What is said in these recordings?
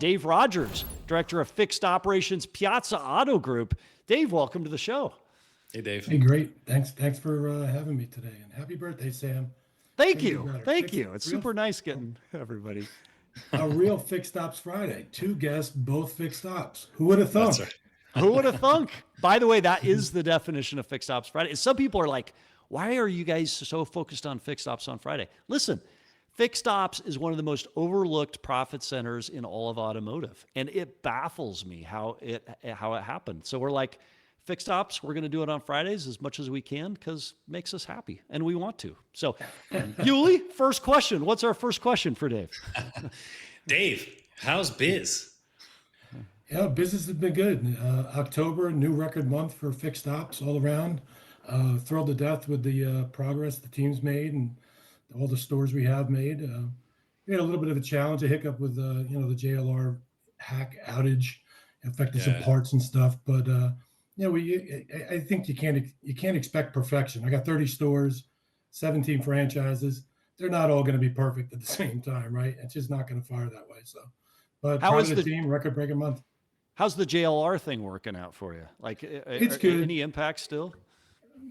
Dave Rogers, Director of Fixed Operations, Piazza Auto Group. Dave, welcome to the show. Hey, Dave. Hey, great. Thanks for having me today, and happy birthday, Sam. Thank Couldn't be you. better. Thank you. It's Real, super nice getting everybody. a real Fixed Ops Friday. Two guests, both fixed ops. Who would have thought? That's Who would have thunk? By the way, that is the definition of Fixed Ops Friday. Some people are like, why are you guys so focused on Fixed Ops on Friday? Listen, Fixed Ops is one of the most overlooked profit centers in all of automotive. And it baffles me how it happened. So we're like, Fixed Ops, we're going to do it on Fridays as much as we can because it makes us happy and we want to. So, Yuli, first question. What's our first question for Dave? Dave, how's biz? Yeah, business has been good. October, new record month for Fixed Ops all around. Thrilled to death with the progress the team's made and all the stores we have made. We had a little bit of a challenge, a hiccup with the JLR hack outage, affected some parts and stuff. But I think you can't expect perfection. I got 30 stores, 17 franchises. They're not all going to be perfect at the same time, right? It's just not going to fire that way. So, but How proud is of the team, record-breaking month. How's the JLR thing working out for you? Like, it's good. Any impact still?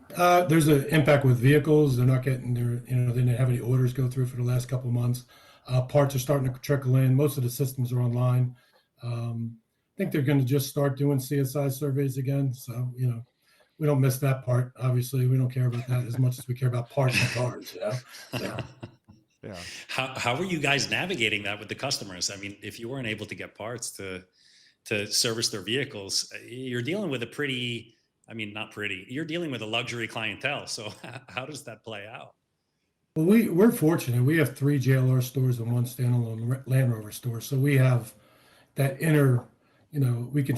There's an impact with vehicles. They're not getting their, they didn't have any orders go through for the last couple of months. Parts are starting to trickle in. Most of the systems are online. I think they're going to just start doing CSI surveys again. So, we don't miss that part. Obviously, we don't care about that as much as we care about parts and cars. Yeah. How are you guys navigating that with the customers? I mean, if you weren't able to get parts to service their vehicles, you're dealing with you're dealing with a luxury clientele. So how does that play out? Well, we're fortunate. We have 3 JLR stores and 1 standalone Land Rover store. So we have that inner, we can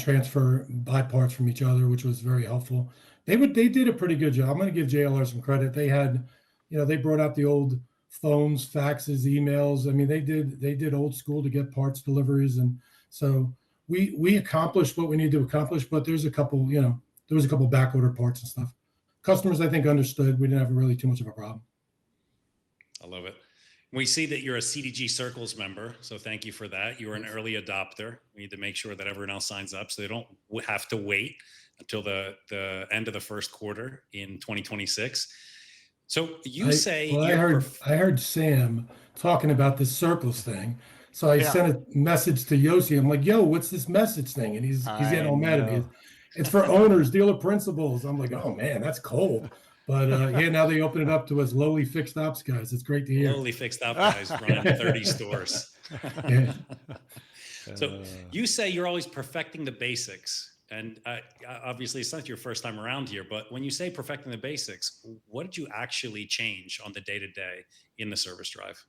buy parts from each other, which was very helpful. They did a pretty good job. I'm going to give JLR some credit. They had, they brought out the old phones, faxes, emails. I mean, they did old school to get parts deliveries. And so we accomplished what we need to accomplish, but there was a couple back order parts and stuff. Customers, I think, understood. We didn't have really too much of a problem. I love it. We see that you're a CDG Circles member, so thank you for that. You're an early adopter. We need to make sure that everyone else signs up so they don't have to wait until the end of the first quarter in 2026. So I heard Sam talking about this Circles thing. So I sent a message to Yossi. I'm like, yo, what's this message thing? And he's getting all mad at me. It's for owners, dealer principals. I'm like, oh man, that's cold. But now they open it up to us lowly Fixed Ops guys. It's great to hear. Lowly Fixed Ops guys running 30 stores. Yeah. So you say you're always perfecting the basics. And obviously it's not your first time around here, but when you say perfecting the basics, what did you actually change on the day-to-day in the service drive?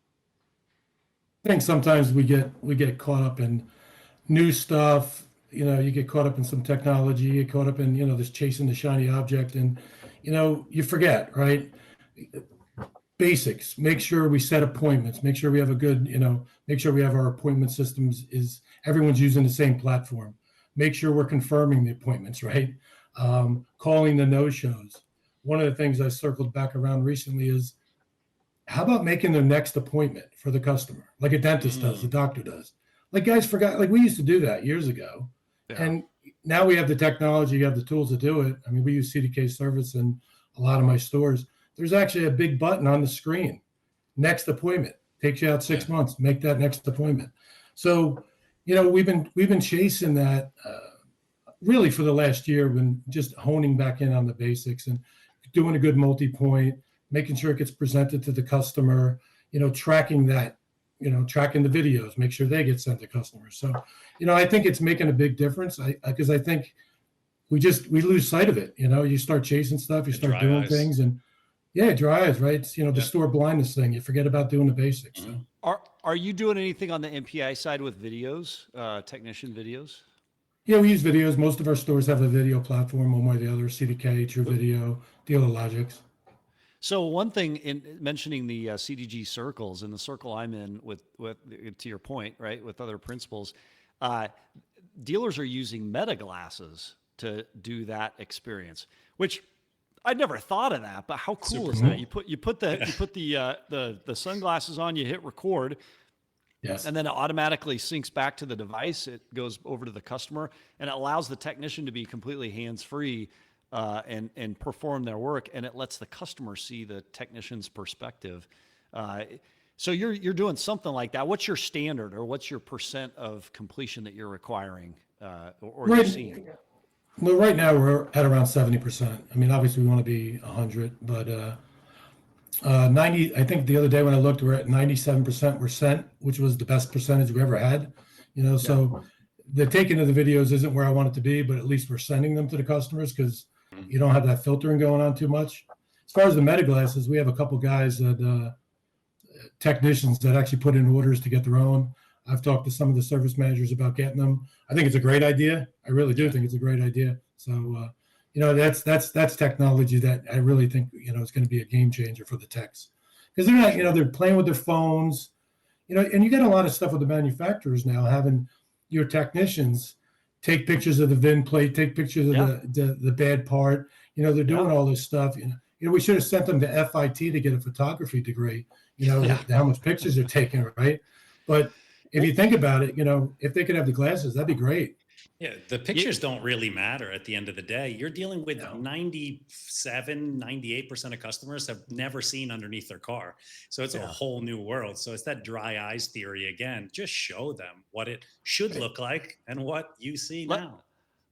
I think sometimes we get caught up in new stuff. You get caught up in some technology, you get caught up in, this chasing the shiny object, and, you forget, right? Basics, make sure we set appointments, make sure we have a good, make sure we have our appointment systems everyone's using the same platform. Make sure we're confirming the appointments, right? Calling the no-shows. One of the things I circled back around recently is, how about making their next appointment for the customer? Like a dentist does, a doctor does. Like guys forgot, like we used to do that years ago. Yeah. And now we have the technology, you have the tools to do it. I mean, we use CDK service in a lot of my stores. There's actually a big button on the screen. Next appointment. Takes you out 6 months. Make that next appointment. So, we've been chasing that really for the last year, been just honing back in on the basics and doing a good multi-point, making sure it gets presented to the customer, tracking that, tracking the videos, make sure they get sent to customers. So, I think it's making a big difference because I think we lose sight of it. You start chasing stuff, you start doing things, and dry eyes, right? It's, the store blindness thing. You forget about doing the basics. Mm-hmm. So. Are you doing anything on the MPI side with videos, technician videos? Yeah, we use videos. Most of our stores have a video platform, one way or the other, CDK, True Video, Dealerlogics. So one thing in mentioning the CDG Circles, and the circle I'm in with to your point, right, with other principals, dealers are using Meta glasses to do that experience, which I'd never thought of that, but how cool is that? You put the sunglasses on, you hit record, Yes. And then it automatically syncs back to the device. It goes over to the customer, and it allows the technician to be completely hands-free and perform their work. And it lets the customer see the technician's perspective. So you're doing something like that. What's your standard, or what's your percent of completion that you're requiring or you're seeing? Well, right now we're at around 70%. I mean, obviously we want to be 100, but 90. I think the other day when I looked, we're at 97% were sent, which was the best percentage we ever had. You know, so the taking of the videos isn't where I want it to be, but at least we're sending them to the customers because you don't have that filtering going on too much. As far as the meta glasses, we have a couple guys that technicians that actually put in orders to get their own. I've talked to some of the service managers about getting them. I think it's a great idea. I really do think it's a great idea. So, you know, that's technology that I really think, you know, is going to be a game changer for the techs, because they're not, you know, they're playing with their phones, you know, and you get a lot of stuff with the manufacturers now having your technicians take pictures of the VIN plate, take pictures of the bad part. You know, they're doing all this stuff. You know, we should have sent them to FIT to get a photography degree. You know, how much pictures they're taking, right? But if you think about it, you know, if they could have the glasses, that'd be great. Yeah, the pictures don't really matter at the end of the day. You're dealing with 97, 98% of customers have never seen underneath their car. So it's a whole new world. So it's that dry eyes theory again. Just show them what it should look like and what you see now.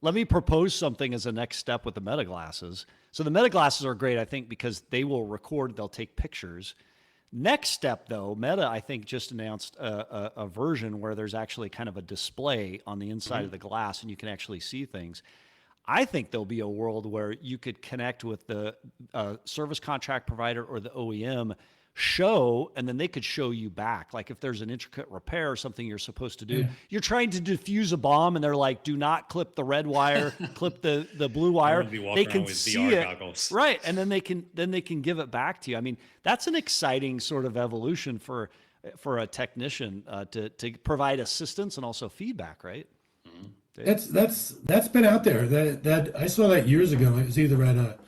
Let me propose something as a next step with the Meta glasses. So the Meta glasses are great, I think, because they will record, they'll take pictures. Next step, though, Meta, I think, just announced a version where there's actually kind of a display on the inside of the glass and you can actually see things. I think there'll be a world where you could connect with the service contract provider or the OEM, show, and then they could show you back. Like if there's an intricate repair or something you're supposed to do, you're trying to defuse a bomb and they're like, do not clip the red wire, clip the blue wire. They can see it. Goggles. Right. And then they can give it back to you. I mean, that's an exciting sort of evolution for a technician to provide assistance and also feedback, right? That's been out there. That I saw that years ago. It was either at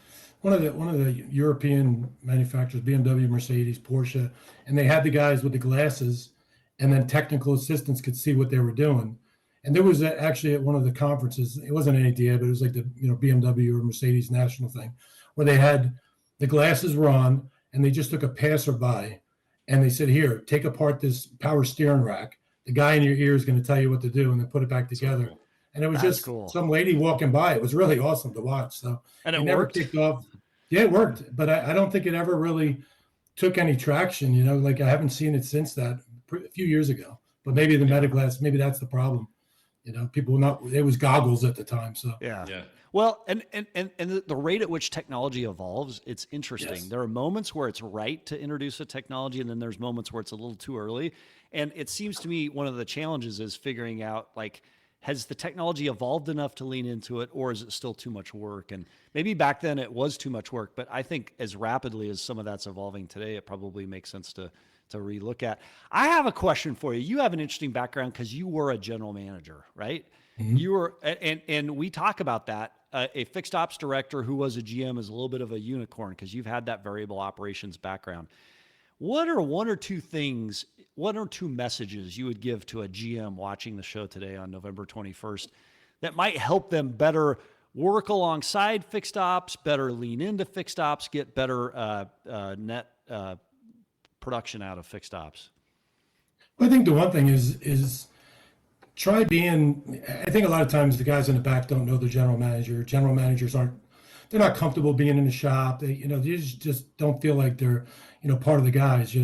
one of the European manufacturers, BMW, Mercedes, Porsche, and they had the guys with the glasses, and then technical assistants could see what they were doing. And there was actually at one of the conferences, it wasn't an ADA, but it was like the BMW or Mercedes national thing, where they had the glasses were on, and they just took a passerby, and they said, "Here, take apart this power steering rack. The guy in your ear is going to tell you what to do, and then put it back together." Cool. And it was just some lady walking by. It was really awesome to watch. So and it never kicked off. Yeah, it worked, but I don't think it ever really took any traction. You know, like I haven't seen it since that a few years ago. But maybe the Meta glass, maybe that's the problem. You know, people it was goggles at the time. So yeah. Well, and the rate at which technology evolves, it's interesting. Yes. There are moments where it's right to introduce a technology, and then there's moments where it's a little too early. And it seems to me one of the challenges is figuring out, like, has the technology evolved enough to lean into it, or is it still too much work? And maybe back then it was too much work, but I think as rapidly as some of that's evolving today, it probably makes sense to relook at. I have a question for you. You have an interesting background because you were a general manager, right? Mm-hmm. You were, and we talk about that. A fixed ops director who was a GM is a little bit of a unicorn because you've had that variable operations background. What are one or two messages you would give to a GM watching the show today on November 21st that might help them better work alongside fixed ops, better lean into fixed ops, get better net production out of fixed ops? I think the one thing is try being, I think a lot of times the guys in the back don't know the general manager. General managers they're not comfortable being in the shop. They just don't feel like they're, part of the guys,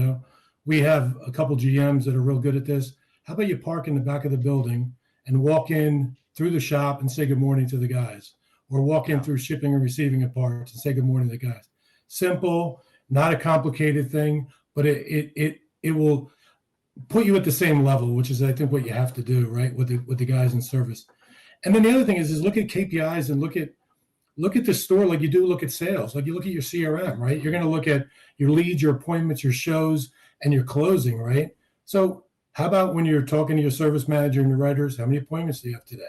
We have a couple GMs that are real good at this. How about you park in the back of the building and walk in through the shop and say good morning to the guys, or walk in through shipping and receiving of parts and say good morning to the guys. Simple, not a complicated thing, but it will put you at the same level, which is I think what you have to do, right, with the guys in service. And then the other thing is look at KPIs and look at the store like you do look at sales, like you look at your CRM, right? You're going to look at your leads, your appointments, your shows, and your closing, right? So how about when you're talking to your service manager and your writers, how many appointments do you have today?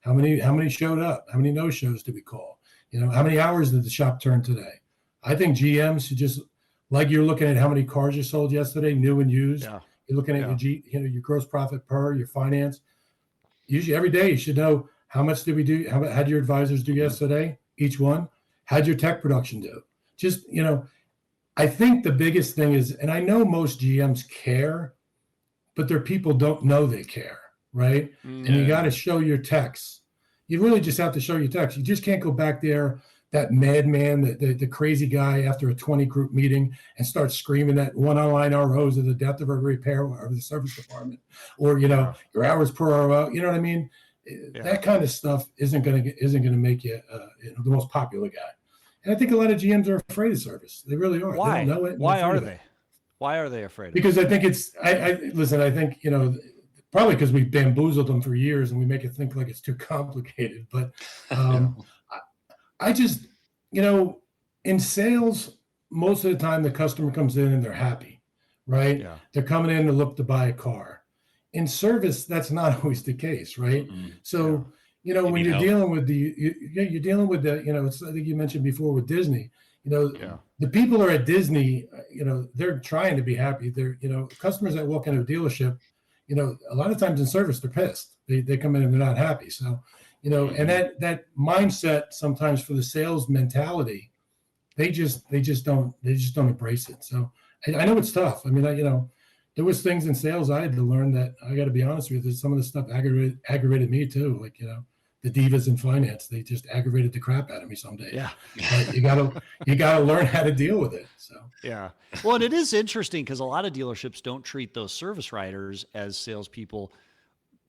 How many showed up? How many no-shows did we call? How many hours did the shop turn today? I think GMs should just, like you're looking at how many cars you sold yesterday, new and used. Yeah. You're looking at Yeah. your your gross profit per, your finance. Usually every day you should know how much did we do, how did your advisors do yesterday, each one? How'd your tech production do? Just, I think the biggest thing is, and I know most GMs care, but their people don't know they care, right? And you got to show your techs. You really just have to show your techs. You just can't go back there, that madman, the crazy guy after a 20 group meeting and start screaming at one-line ROs of the death of a repair or the service department, or your hours per RO. You know what I mean? Yeah. That kind of stuff isn't gonna make you, the most popular guy. And I think a lot of GMs are afraid of service. They really are. Why? They don't know it. Why They're are afraid of it. they? Why are they afraid of it? Because I think it's, listen, I think, probably because we've bamboozled them for years and we make it think like it's too complicated. But I just, in sales, most of the time the customer comes in and they're happy, right? Yeah. They're coming in to look to buy a car. In service, that's not always the case, right? So, when need you're help. dealing with you're dealing with it's, I think you mentioned before with Disney, the people are at Disney, they're trying to be happy. They're, customers that walk into a dealership, a lot of times in service, they're pissed. They come in and they're not happy. So, and that mindset sometimes for the sales mentality, they just don't embrace it. So I know it's tough. I mean, there was things in sales I had to learn that I got to be honest with you. Some of the stuff aggravated me too. Like, the divas in finance, they just aggravated the crap out of me some days. Yeah. But you gotta learn how to deal with it. So yeah. Well, and it is interesting because a lot of dealerships don't treat those service writers as salespeople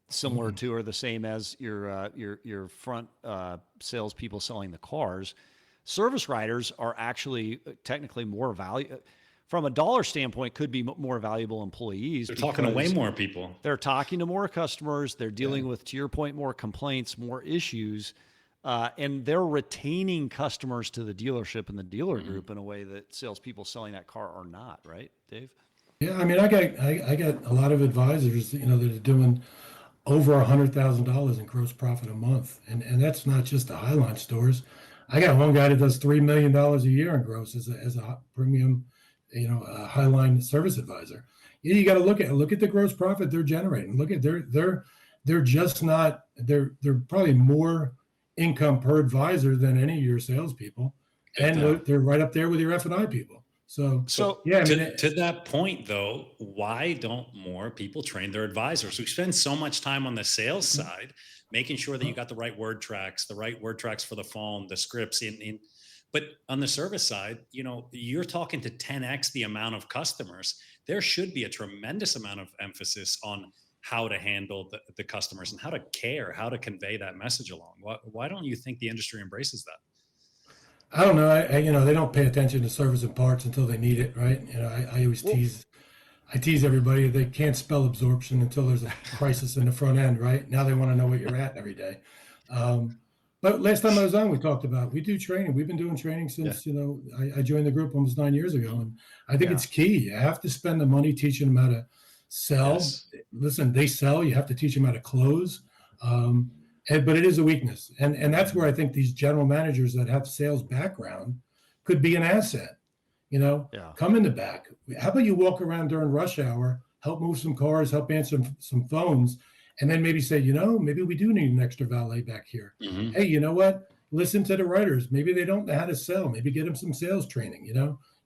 similar to or the same as your front salespeople selling the cars. Service writers are actually technically more valuable from a dollar standpoint, could be more valuable employees. They're talking to way more people. They're talking to more customers. They're dealing with, to your point, more complaints, more issues, and they're retaining customers to the dealership and the dealer group in a way that salespeople selling that car are not. Right, Dave? yeah, I mean, I got a lot of advisors, that are doing over $100,000 in gross profit a month, and that's not just the Highline stores. I got one guy that does $3 million a year in gross as a premium, Highline service advisor. You got to look at the gross profit they're generating. Look at they're just not, they're probably more income per advisor than any of your salespeople, and they're right up there with your F&I people. So yeah, I mean, to that point though, why don't more people train their advisors? We spend so much time on the sales side, making sure that you got the right word tracks for the phone, the scripts but on the service side, you're talking to 10x the amount of customers. There should be a tremendous amount of emphasis on how to handle the customers and how to care, how to convey that message along. Why don't you think the industry embraces that? I don't know. They don't pay attention to service and parts until they need it, right? I always tease everybody. They can't spell absorption until there's a crisis in the front end, right? Now they want to know what you're at every day. But last time I was on, we talked about, we do training. We've been doing training since, I joined the group almost 9 years ago. And I think it's key. You have to spend the money teaching them how to sell. Yes. Listen, they sell. You have to teach them how to close. But it is a weakness. And that's where I think these general managers that have sales background could be an asset. Come in the back. How about you walk around during rush hour, help move some cars, help answer some phones, and then maybe say, maybe we do need an extra valet back here. Mm-hmm. Hey, you know what? Listen to the writers. Maybe they don't know how to sell. Maybe get them some sales training.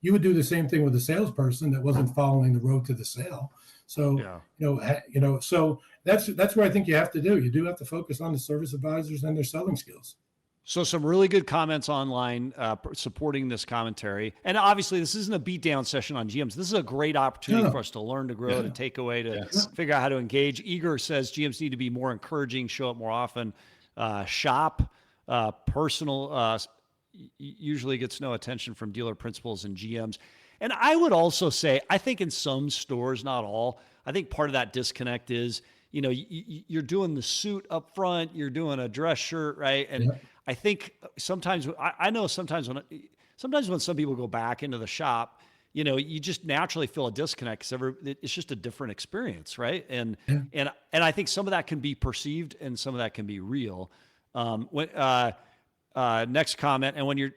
You would do the same thing with a salesperson that wasn't following the road to the sale. So, so that's where I think you have to do. You do have to focus on the service advisors and their selling skills. So some really good comments online supporting this commentary. And obviously this isn't a beat down session on GMs. This is a great opportunity for us to learn, to grow, to take away, to figure out how to engage. Eager says GMs need to be more encouraging, show up more often, shop, personal, usually gets no attention from dealer principals and GMs. And I would also say, I think in some stores, not all, I think part of that disconnect is, you're doing the suit up front, you're doing a dress shirt, right? And I think sometimes, I know sometimes when some people go back into the shop, you just naturally feel a disconnect because it's just a different experience, right? And I think some of that can be perceived and some of that can be real. Next comment, and when you're,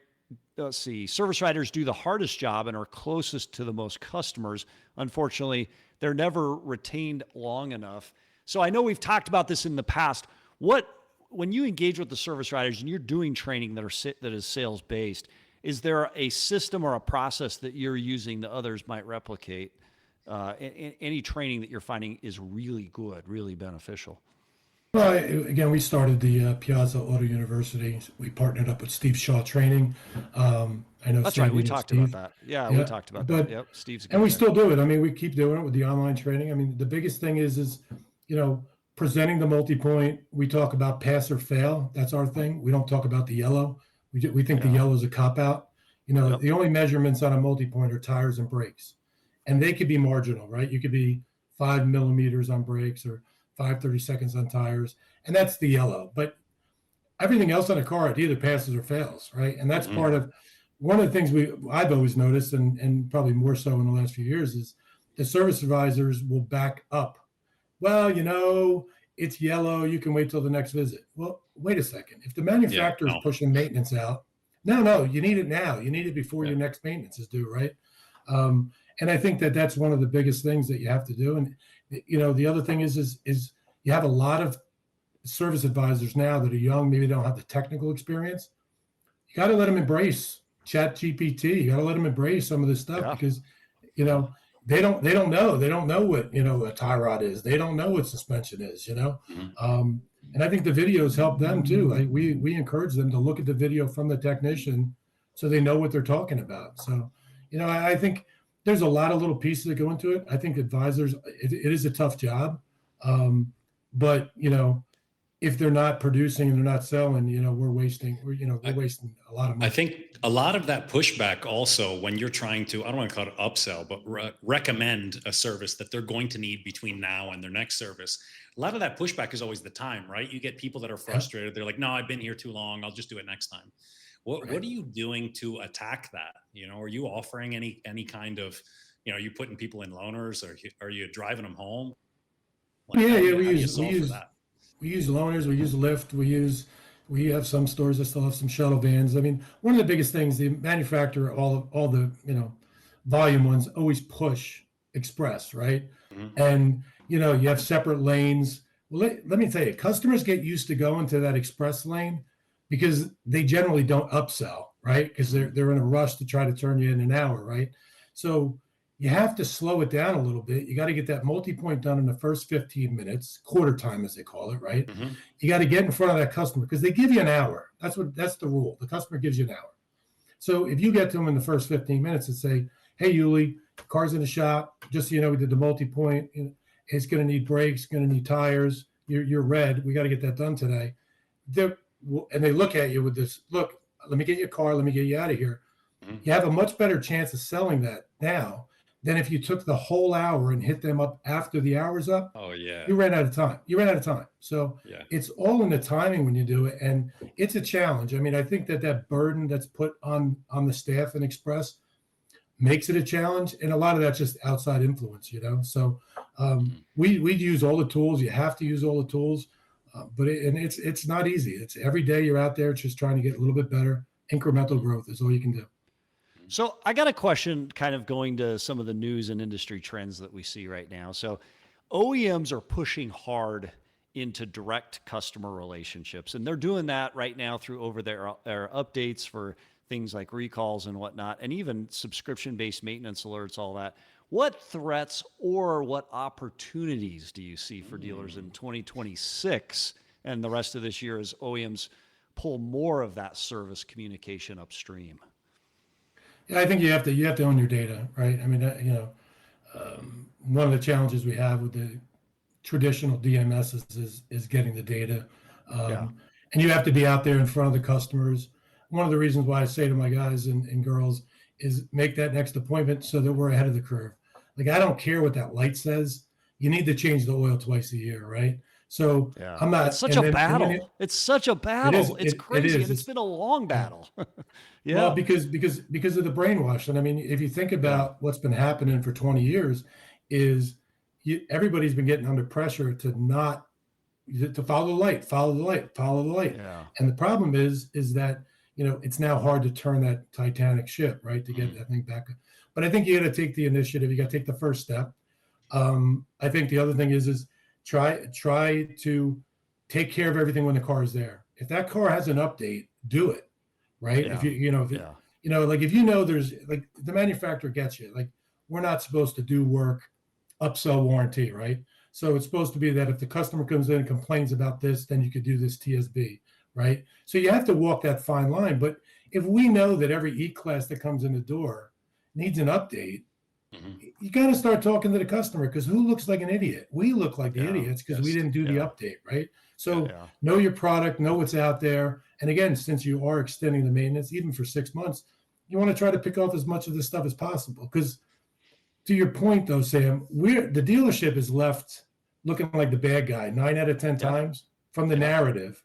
let's see, service writers do the hardest job and are closest to the most customers. Unfortunately, they're never retained long enough. So I know we've talked about this in the past. When you engage with the service riders and you're doing training that is sales based, is there a system or a process that you're using that others might replicate? Any training that you're finding is really good, really beneficial? Well, again, we started the Piazza Auto University. We partnered up with Steve Shaw Training. I know That's right. Sandy We and talked Steve. about that. Yeah, we talked about that. Yep. Steve's a good And we guy. still do it. I mean, we keep doing it with the online training. I mean, the biggest thing is presenting the multi-point. We talk about pass or fail. That's our thing. We don't talk about the yellow. We think the Yeah. yellow is a cop out. Yep. The only measurements on a multi-point are tires and brakes, and they could be marginal, right? You could be 5 millimeters on brakes or 5/32 on tires, and that's the yellow. But everything else on a car, it either passes or fails, right? And that's Mhm. part of one of the things I've always noticed, and probably more so in the last few years, is the service advisors will back up. Well, it's yellow. You can wait till the next visit. Well, wait a second. If the manufacturer is no. pushing maintenance out, no, you need it now. You need it before your next maintenance is due, right? And I think that that's one of the biggest things that you have to do. And the other thing is you have a lot of service advisors now that are young, maybe they don't have the technical experience. You got to let them embrace Chat GPT. You got to let them embrace some of this stuff because they don't know what a tie rod is. They don't know what suspension is. And I think the videos help them too. We encourage them to look at the video from the technician so they know what they're talking about. So I think there's a lot of little pieces that go into it. I think advisors, it is a tough job, but if they're not producing and they're not selling, we're wasting a lot of money. I think a lot of that pushback also when you're trying to, I don't want to call it upsell, but recommend a service that they're going to need between now and their next service. A lot of that pushback is always the time, right? You get people that are frustrated. They're like, no, I've been here too long. I'll just do it next time. What are you doing to attack that? Are you offering any kind of, are you putting people in loaners, or are you driving them home? We use loaners, we use Lyft, we have some stores that still have some shuttle vans. I mean, one of the biggest things, the manufacturer, all the volume ones always push express, right? Mm-hmm. And you have separate lanes. Well, let me tell you, customers get used to going to that express lane because they generally don't upsell, right? Because they're in a rush to try to turn you in an hour, right? So you have to slow it down a little bit. You got to get that multi-point done in the first 15 minutes, quarter time as they call it, right? Mm-hmm. You got to get in front of that customer because they give you an hour. That's the rule. The customer gives you an hour. So if you get to them in the first 15 minutes and say, hey, Yuli, car's in the shop, just so you know, we did the multi-point. It's going to need brakes, going to need tires. You're red. We got to get that done today. And they look at you with this, look, let me get your car. Let me get you out of here. Mm-hmm. You have a much better chance of selling that now than if you took the whole hour and hit them up after the hour's up. Oh, yeah. You ran out of time. So It's all in the timing when you do it. And it's a challenge. I mean, I think that burden that's put on the staff in Express makes it a challenge. And a lot of that's just outside influence, So we use all the tools. You have to use all the tools. But it's not easy. It's every day you're out there just trying to get a little bit better. Incremental growth is all you can do. So I got a question kind of going to some of the news and industry trends that we see right now. So OEMs are pushing hard into direct customer relationships, and they're doing that right now through over their updates for things like recalls and whatnot, and even subscription-based maintenance alerts, all that. What threats or what opportunities do you see for dealers in 2026 and the rest of this year as OEMs pull more of that service communication upstream? Yeah, I think you have to own your data, right? I mean, one of the challenges we have with the traditional DMS is getting the data, and you have to be out there in front of the customers. One of the reasons why I say to my guys and girls is make that next appointment so that we're ahead of the curve. Like, I don't care what that light says. You need to change the oil twice a year, right? So I'm not. It's such a battle. It's such a battle. It's crazy, and it's been a long battle. Well, because of the brainwash. And I mean, if you think about what's been happening for 20 years, everybody's been getting under pressure to follow the light. Yeah. And the problem is that it's now hard to turn that Titanic ship, right, to get that thing back. But I think you got to take the initiative. You got to take the first step. I think the other thing is try to take care of everything when the car is there. If that car has an update, do it, right? Yeah. If you know if it, Yeah. like if you know there's like the manufacturer gets you, like we're not supposed to do work upsell warranty, right? So it's supposed to be that if the customer comes in and complains about this, then you could do this TSB, right? So you have to walk that fine line. But if we know that every E-Class that comes in the door needs an update, you got to start talking to the customer, because who looks like an idiot? We look like the Yeah. idiots because we Yes. didn't do the Yeah. update, right? So Yeah. know your product, know what's out there. And again, since you are extending the maintenance, even for 6 months, you want to try to pick off as much of this stuff as possible. Because to your point, though, Sam, the dealership is left looking like the bad guy 9 out of 10 Yeah. times from the Yeah. narrative,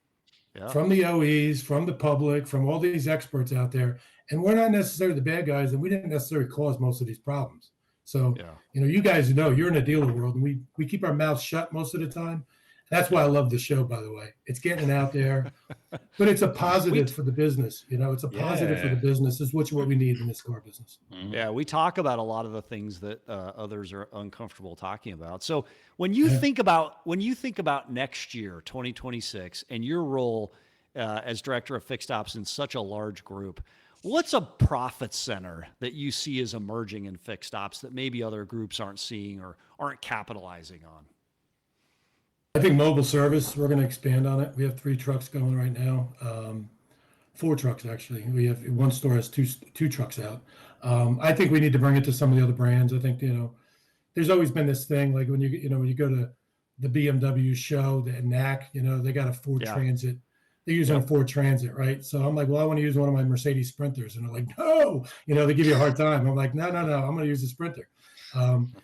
Yeah. from the OEs, from the public, from all these experts out there. And we're not necessarily the bad guys, and we didn't necessarily cause most of these problems. So, Yeah. you guys know you're in a dealer world, and we keep our mouths shut most of the time. That's why I love the show, by the way. It's getting out there, but it's a positive for the business. It's a positive for the Yeah. business. Is what we need in this car business. Yeah, we talk about a lot of the things that others are uncomfortable talking about. So when you Yeah. think about next year, 2026, and your role as director of fixed ops in such a large group, what's a profit center that you see as emerging in fixed ops that maybe other groups aren't seeing or aren't capitalizing on? I think mobile service, we're going to expand on it. We have 3 trucks going right now. 4 trucks, actually. We have one store has two trucks out. I think we need to bring it to some of the other brands. I think, there's always been this thing, like when you go to the BMW show, the NAC, they got a Ford Yeah. Transit. They're using a Ford Transit, right? So I'm like, well, I want to use one of my Mercedes Sprinters. And they're like, no, they give you a hard time. I'm like, no, I'm going to use a Sprinter.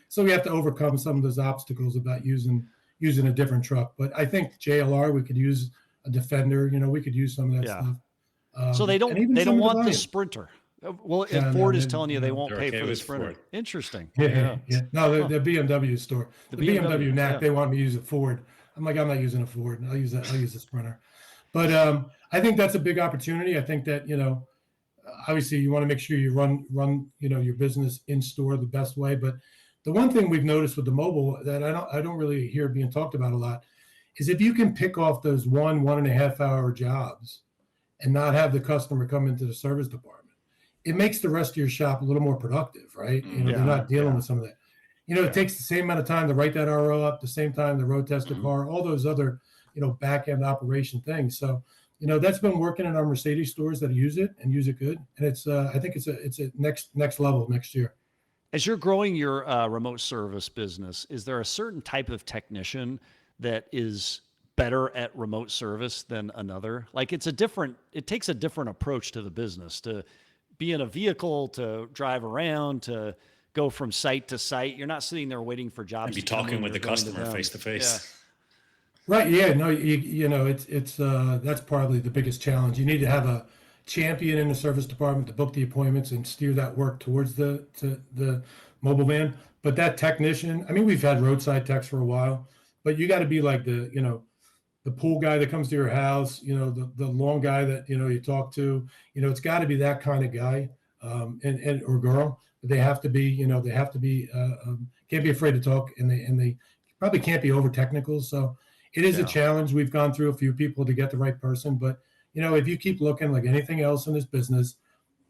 So we have to overcome some of those obstacles about using a different truck. But I think JLR, we could use a Defender. We could use some of that Yeah. stuff. So they and even don't some of want the volume. Sprinter. Well, Yeah, if Ford no, is telling you they no. won't They're pay okay for the with Sprinter. Ford. Interesting. Yeah. No, the BMW store, the BMW NAC, yeah. they want me to use a Ford. I'm like, I'm not using a Ford. I'll use a Sprinter. But I think that's a big opportunity. I think that obviously you want to make sure you run your business in store the best way. But the one thing we've noticed with the mobile that I don't really hear being talked about a lot is if you can pick off those 1.5 hour jobs and not have the customer come into the service department, it makes the rest of your shop a little more productive, right? They're not dealing with some of that. It takes the same amount of time to write that RO up, the same time to road test the car, all those other, back end operation things. So, that's been working in our Mercedes stores that use it and use it good. And it's, I think it's a next level next year. As you're growing your remote service business, is there a certain type of technician that is better at remote service than another? Like it takes a different approach to the business to be in a vehicle, to drive around, to go from site to site. You're not sitting there waiting for jobs. And be to come talking in, with the you're going to customer them. face to face. Right. Yeah. No, it's that's probably the biggest challenge. You need to have a champion in the service department to book the appointments and steer that work towards the mobile van. But that technician, I mean, we've had roadside techs for a while, but you got to be like the pool guy that comes to your house, the lawn guy that, you talk to, it's got to be that kind of guy, and or girl. They have to be, can't be afraid to talk, and they probably can't be over technical. So it is a challenge. We've gone through a few people to get the right person, but if you keep looking like anything else in this business,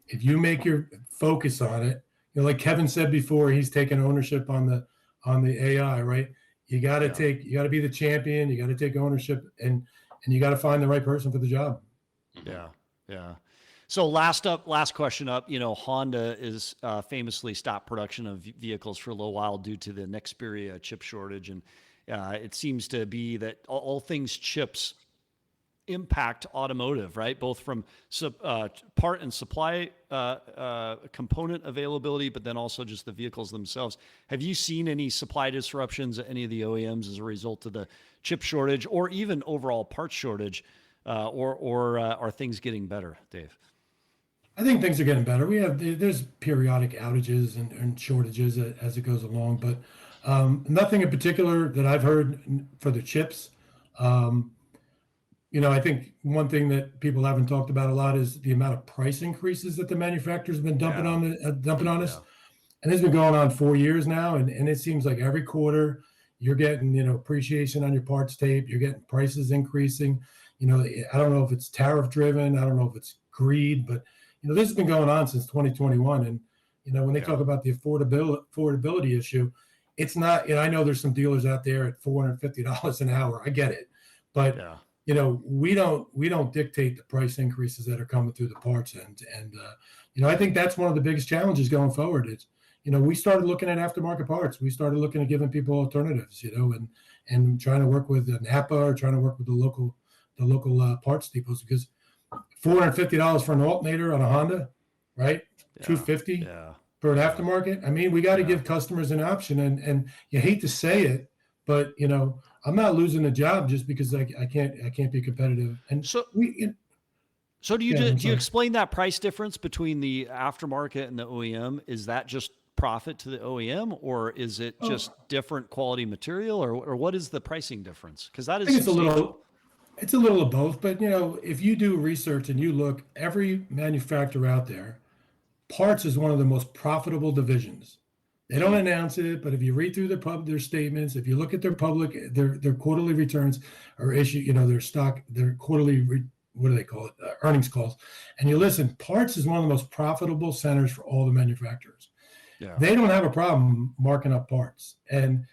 if you make your focus on it, like Kevin said before, he's taken ownership on the AI, right? You got to be the champion. You got to take ownership, and you got to find the right person for the job. Yeah. Yeah. So last question up, Honda is famously stopped production of vehicles for a little while due to the Nexperia chip shortage. And it seems to be that all things chips impact automotive, right? Both from part and supply component availability, but then also just the vehicles themselves. Have you seen any supply disruptions at any of the OEMs as a result of the chip shortage or even overall parts shortage? Or are things getting better, Dave? I think things are getting better. There's periodic outages and shortages as it goes along, but nothing in particular that I've heard for the chips. I think one thing that people haven't talked about a lot is the amount of price increases that the manufacturers have been dumping on us. And it's been going on 4 years now. And it seems like every quarter you're getting, appreciation on your parts tape. You're getting prices increasing. I don't know if it's tariff driven. I don't know if it's greed, but, this has been going on since 2021. And, when they talk about the affordability issue, it's not, I know there's some dealers out there at $450 an hour. I get it. But, we don't dictate the price increases that are coming through the parts end. And, I think that's one of the biggest challenges going forward. It's, we started looking at aftermarket parts. We started looking at giving people alternatives, and trying to work with Napa or trying to work with the local parts depots, because $450 for an alternator on a Honda, right? $250 for an aftermarket. I mean, we got to give customers an option, and you hate to say it, but I'm not losing a job just because I can't be competitive. And so do you explain that price difference between the aftermarket and the OEM? Is that just profit to the OEM, or is it just different quality material, or what is the pricing difference? Because that is it's a little of both. But if you do research and you look, every manufacturer out there, parts is one of the most profitable divisions. They don't announce it, but if you read through their statements, if you look at their quarterly returns or issue, their quarterly what do they call it, earnings calls, and you listen, parts is one of the most profitable centers for all the manufacturers. They don't have a problem marking up parts. And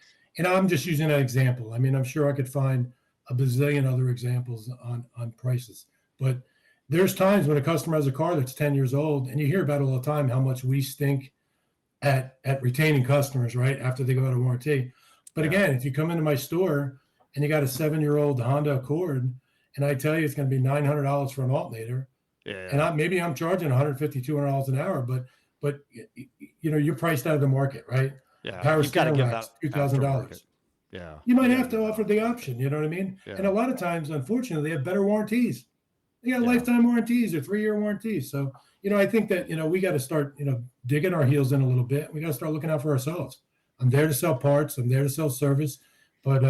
I'm just using that example. I mean, I'm sure I could find a bazillion other examples on prices, but there's times when a customer has a car that's 10 years old, and you hear about it all the time, how much we stink at retaining customers, right, after they go out of warranty. But again, if you come into my store and you got a 7-year-old Honda Accord, and I tell you it's going to be $900 for an alternator, and maybe I'm charging $150, $200 an hour, but you're priced out of the market, right? Power steering rack's $2,000. You might have to offer the option. You know what I mean? And a lot of times, unfortunately, they have better warranties. They got lifetime warranties or 3-year warranties. So, I think that, we got to start, digging our heels in a little bit. We got to start looking out for ourselves. I'm there to sell parts. I'm there to sell service, but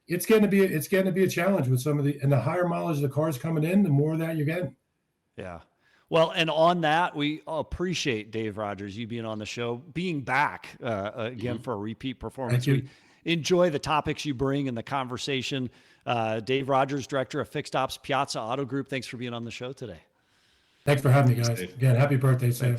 it's going to be a challenge with some of the higher mileage of the cars coming in, the more of that you're getting. Yeah. Well, and on that, we appreciate, Dave Rogers, you being on the show, being back again for a repeat performance. We enjoy the topics you bring and the conversation. Dave Rogers, Director of Fixed Ops, Piazza Auto Group. Thanks for being on the show today. Thanks for having me, guys. Again, happy birthday, Sam.